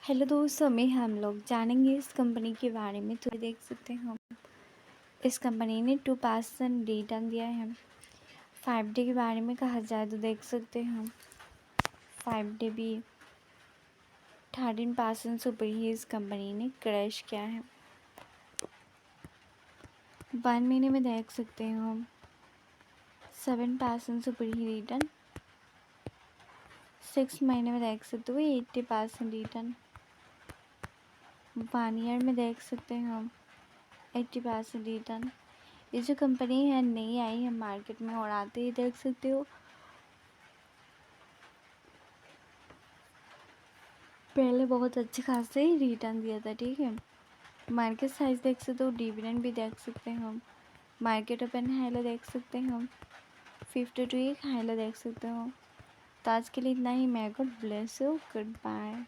Hello दोस्तों, में हम लोग जानेंगे इस कंपनी के बारे में। तो देख सकते हैं हम इस कंपनी ने 2% रिटर्न दिया है। 5 डे के बारे में कहा जाए तो देख सकते हैं हम 5 डे भी 13% से ऊपर ही इस कंपनी ने क्रैश किया है। 1 महीने में देख सकते हैं हम 7% से ऊपर ही रिटर्न। 6 महीने में देख सकते हो 80% रिटर्न। 1 ईयर में देख सकते हैं हम 80% रिटर्न। ये जो कंपनी है नई आई है मार्केट में और आते ही देख सकते हो पहले बहुत अच्छे खासे ही रिटर्न दिया था। ठीक है, मार्केट साइज देख सकते हो, डिविडेंड भी देख सकते हैं हम। मार्केट ओपन हाई देख सकते हैं हम 52 एक हाई देख सकते हो। तो आज के लिए इतना ही। मैं God bless you, good bye.